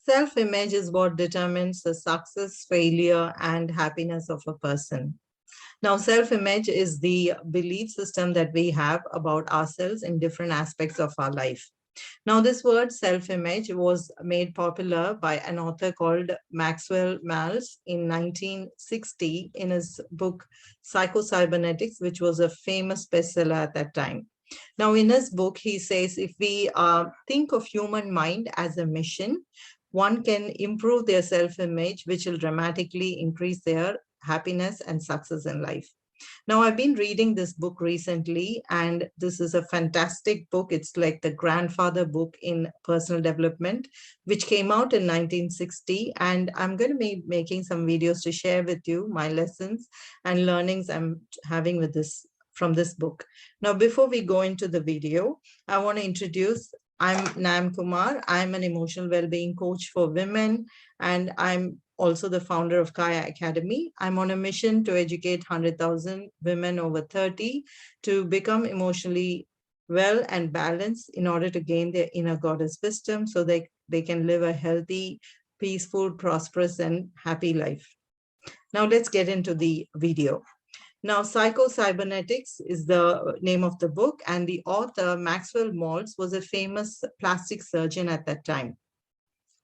Self-image is what determines the success, failure, and happiness of a person. Now, self-image is the belief system that we have about ourselves in different aspects of our life. Now, this word self-image was made popular by an author called Maxwell Maltz in 1960 in his book Psychocybernetics, which was a famous bestseller at that time. Now, in his book, he says if we think of human mind as a mission, one can improve their self-image, which will dramatically increase their happiness and success in life. Now, I've been reading this book recently, and this is a fantastic book. It's like the grandfather book in personal development, which came out in 1960. And I'm going to be making some videos to share with you my lessons and learnings I'm having with this from this book. Now, before we go into the video, I want to introduce, I'm Nam Kumar. I'm an emotional well-being coach for women, and I'm also the founder of Kaya Academy. I'm on a mission to educate 100,000 women over 30 to become emotionally well and balanced in order to gain their inner goddess wisdom so they can live a healthy, peaceful, prosperous, and happy life. Now let's get into the video. Now, Psychocybernetics is the name of the book, and the author, Maxwell Maltz, was a famous plastic surgeon at that time.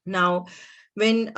Now, when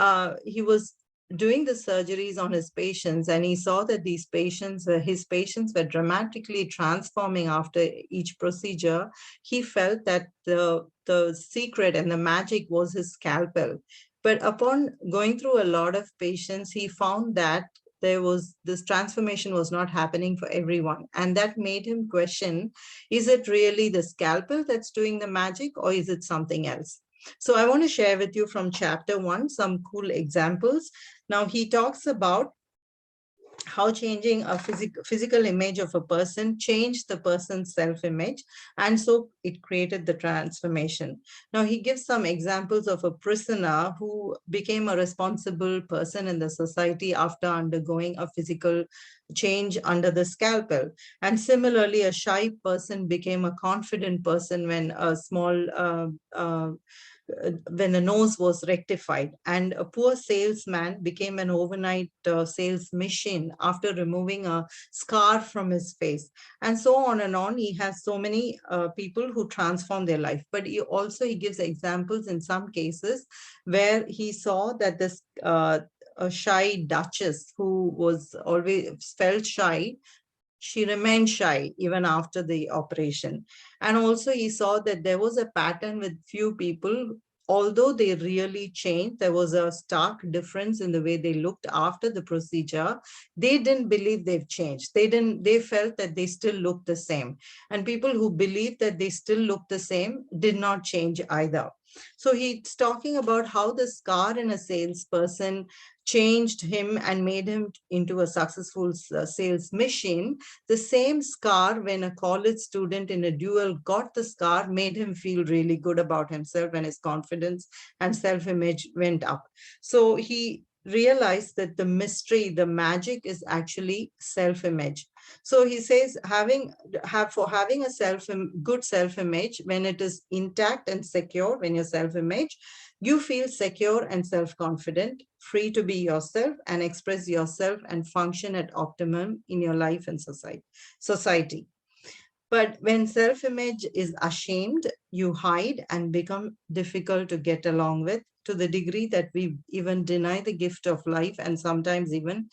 he was doing the surgeries on his patients, and he saw that these patients, his patients were dramatically transforming after each procedure, he felt that the secret and the magic was his scalpel. But upon going through a lot of patients, he found that this transformation was not happening for everyone. And that made him question, is it really the scalpel that's doing the magic, or is it something else? So I want to share with you from chapter 1 some cool examples. Now, he talks about how changing a physical image of a person changed the person's self-image, and so it created the transformation. Now, he gives some examples of a prisoner who became a responsible person in the society after undergoing a physical change under the scalpel. And similarly, a shy person became a confident person when when the nose was rectified, and a poor salesman became an overnight sales machine after removing a scar from his face, and so on and on. He has so many people who transform their life, but he gives examples in some cases where he saw that this a shy duchess who was always felt shy, she remained shy even after the operation. And also he saw that there was a pattern with few people. Although they really changed, there was a stark difference in the way they looked after the procedure. They didn't believe they've changed. They felt that they still looked the same. And people who believed that they still looked the same did not change either. So he's talking about how the scar in a salesperson changed him and made him into a successful sales machine. The same scar, when a college student in a duel got the scar, made him feel really good about himself, and his confidence and self-image went up. So he realized that the mystery, the magic, is actually self-image. So he says having a good self-image, when it is intact and secure, when your self-image, you feel secure and self-confident, free to be yourself and express yourself and function at optimum in your life and society. But when self-image is ashamed, you hide and become difficult to get along with, to the degree that we even deny the gift of life and sometimes even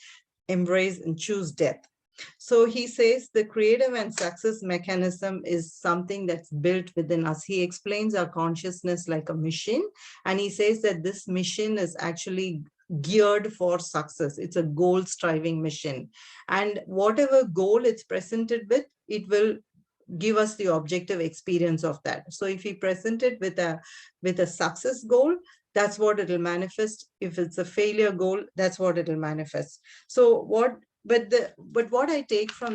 embrace and choose death. So he says the creative and success mechanism is something that's built within us. He explains our consciousness like a machine, and he says that this machine is actually geared for success. It's a goal-striving machine. And whatever goal it's presented with, it will give us the objective experience of that. So if we present it with a success goal, that's what it'll manifest. If it's a failure goal, that's what it'll manifest. So what I take from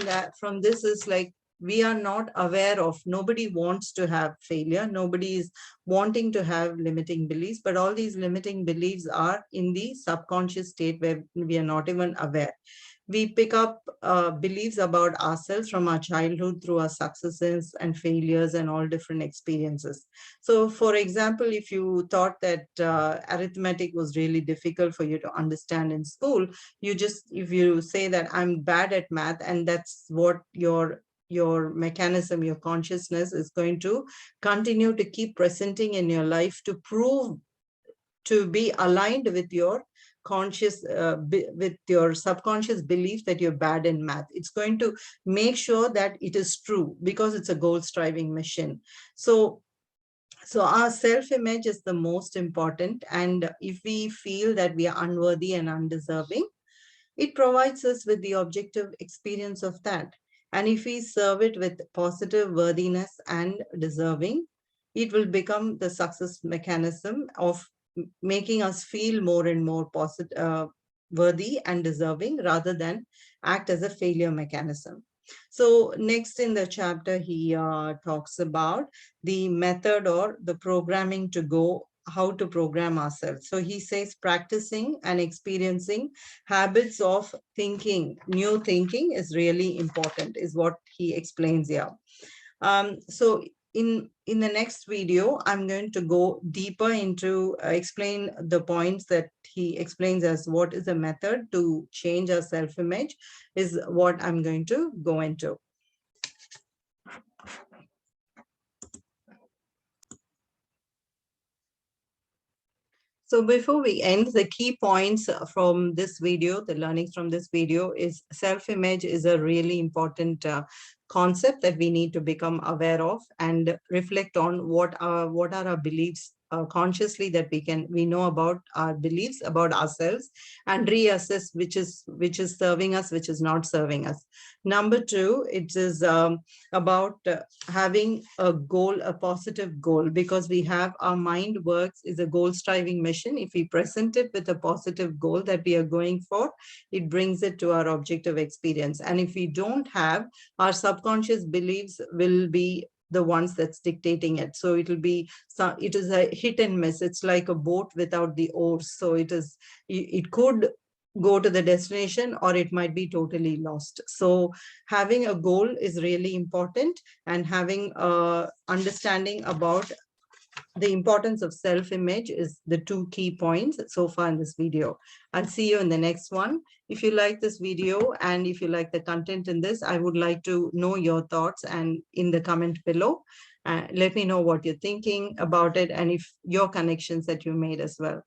this is, like, we are not aware of, nobody wants to have failure, nobody is wanting to have limiting beliefs, but all these limiting beliefs are in the subconscious state where we are not even aware. We pick up beliefs about ourselves from our childhood through our successes and failures and all different experiences. So, for example, if you thought that arithmetic was really difficult for you to understand in school, if you say that I'm bad at math, and that's what your mechanism, your consciousness is going to continue to keep presenting in your life to prove, to be aligned with your with your subconscious belief that you're bad in math. It's going to make sure that it is true, because it's a goal striving mission. So our self-image is the most important, and if we feel that we are unworthy and undeserving, it provides us with the objective experience of that. And if we serve it with positive worthiness and deserving, it will become the success mechanism of making us feel more and more positive, worthy and deserving, rather than act as a failure mechanism. So next in the chapter, he talks about the method or the programming to go, how to program ourselves. So he says practicing and experiencing habits of thinking, new thinking is really important, is what he explains here. So in the next video, I'm going to go deeper into explain the points that he explains as what is a method to change our self-image, is what I'm going to go into. So before we end, the key points from this video, the learnings from this video, is self-image is a really important concept that we need to become aware of and reflect on what are our beliefs consciously, that we know about our beliefs about ourselves, and reassess which is serving us, which is not serving us. Number two, it is about having a goal, a positive goal, because we have our mind works is a goal striving mission. If we present it with a positive goal that we are going for, it brings it to our objective experience. And if we don't have, our subconscious beliefs will be the ones that's dictating it. So it is a hit and miss. It's like a boat without the oars. So it could go to the destination, or it might be totally lost. So having a goal is really important, and having understanding about the importance of self-image is the two key points so far in this video. I'll see you in the next one. If you like this video and if you like the content in this, I would like to know your thoughts, and in the comment below, let me know what you're thinking about it, and if your connections that you made as well.